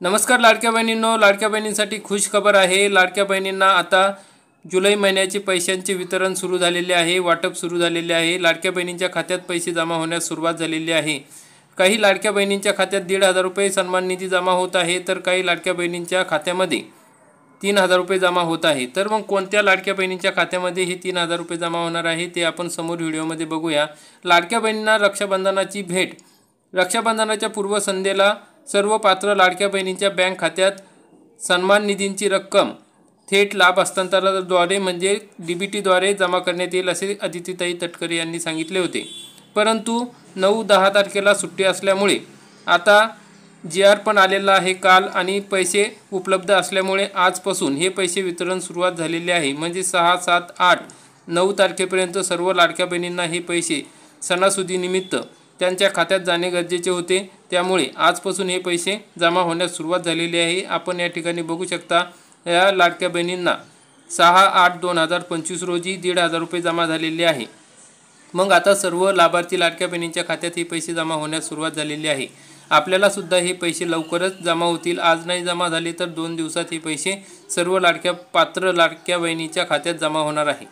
नमस्कार लाडक्या बहिणींनो, लाडक्या बहिणींसाठी खुश खबर आहे। लाडक्या बहिणींना आता जुलै महिन्याचे पैशांचे वितरण सुरू झालेले आहे, वाटप सुरू झालेले आहे। लाडक्या बहिणींच्या खात्यात पैसे जमा होण्यास सुरुवात झालेली आहे। काही लाडक्या बहिणींच्या खात्यात 1,500 रुपये सन्मान निधी जमा होत आहे, तर काही लाडक्या बहिणींच्या खात्यामध्ये 3,000 रुपये जमा होत आहे। तर मग कोणत्या लाडक्या बहिणींच्या खात्यामध्ये हे 3,000 रुपये जमा होणार आहे ते आपण समोर व्हिडिओमध्ये बघूया। लाडक्या बहिणींना रक्षाबंधनाची भेट। रक्षाबंधनाच्या पूर्वसंध्येला सर्व पात्र लाडक्या बहिणींच्या बँक खात्यात सन्मान निधीची रक्कम थेट लाभ हस्तांतरणाद्वारे म्हणजे डीबीटीद्वारे जमा करण्यात येईल असे अदितीताई तटकरे यांनी सांगितले होते। परंतु 9-10 तारखेला सुट्टी असल्यामुळे आता GR पण आलेला आहे काल आणि पैसे उपलब्ध असल्यामुळे आजपासून हे पैसे वितरण सुरुवात झालेले आहे। म्हणजे 6, 7, 8, 9 तारखेपर्यंत सर्व लाडक्या बहिणींना हे पैसे सणासुदीनिमित्त त्यांच्या खात्यात जाणे गरजेचे होते। त्यामुळे आजपासून हे पैसे जमा होण्यास सुरुवात झालेली आहे। आपण या ठिकाणी बघू शकता या लाडक्या बहिणींना 6/8/2025 रोजी 1,500 रुपये जमा झालेले आहे। मग आता सर्व लाभार्थी लाडक्या बहिणींच्या खात्यात हे पैसे जमा होण्यास सुरुवात झालेली आहे। आपल्याला सुद्धा हे पैसे लवकरच जमा होतील। आज नाही जमा झाले तर 2 दिवसात हे पैसे सर्व पात्र लाडक्या बहिणीच्या खात्यात जमा होणार आहे।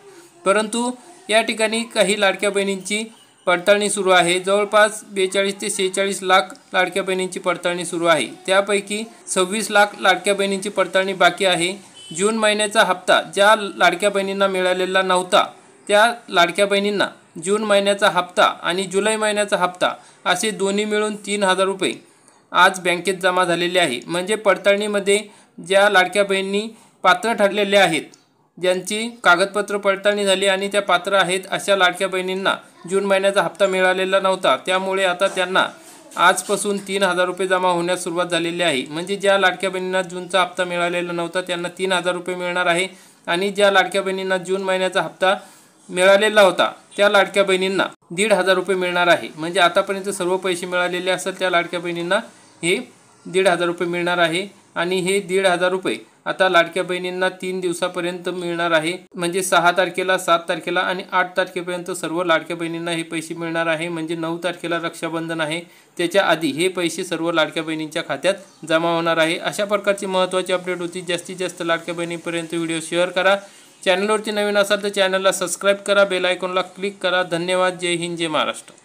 परंतु या ठिकाणी काही लाडक्या बहिणींची पडताळणी सुरू आहे। जवळपास 42 ते 46 लाख लाडक्या बहिणींची पडताळणी सुरू आहे। त्यापैकी 26 लाख लाडक्या बहिणींची पडताळणी बाकी आहे। जून महिन्याचा हप्ता ज्या लाडक्या बहिणींना मिळालेला नव्हता त्या लाडक्या बहिणींना जून महिन्याचा हप्ता आणि जुलै महिन्याचा हप्ता असे दोन्ही मिळून 3,000 रुपये आज बँकेत जमा झालेले आहे। म्हणजे पडताळणीमध्ये ज्या लाडक्या बहिणी पात्र ठरलेल्या आहेत, ज्यांची कागदपत्र पडताळणी झाली आणि त्या पात्र आहेत अशा लाडक्या बहिणींना जून महिन्याचा हप्ता मिळालेला नव्हता, त्यामुळे आता त्यांना आजपासून 3,000 रुपये जमा होण्यास सुरुवात झालेली आहे। म्हणजे ज्या लाडक्या बहिणींना जूनचा हप्ता मिळालेला नव्हता त्यांना 3,000 रुपये मिळणार आहे आणि ज्या लाडक्या बहिणींना जून महिन्याचा हप्ता मिळालेला होता त्या लाडक्या बहिणींना 1,500 रुपये मिळणार आहे। म्हणजे आतापर्यंत सर्व पैसे मिळालेले असेल त्या लाडक्या बहिणींना हे 1,500 रुपये मिळणार आहे आणि हे 1,500 रुपये आता लाडक्या बहिणींना 3 दिवसापर्यंत मिळणार आहे। म्हणजे 6 तारखेला, 7 तारखेला आणि 8 तारखेपर्यंत सर्व लाडक्या बहिणींना हे पैसे मिळणार आहे। म्हणजे 9 तारखेला रक्षाबंधन आहे, त्याच्या आधी हे पैसे सर्व लाडक्या बहिणींच्या खात्यात जमा होणार आहे। अशा प्रकारची महत्त्वाची अपडेट होती। जास्तीत जास्त लाडक्या बहिणींपर्यंत व्हिडिओ शेअर करा। चॅनलवरती नवीन असाल तर चॅनलला सबस्क्राईब करा, बेल आयकॉनला क्लिक करा। धन्यवाद। जय हिंद, जय महाराष्ट्र।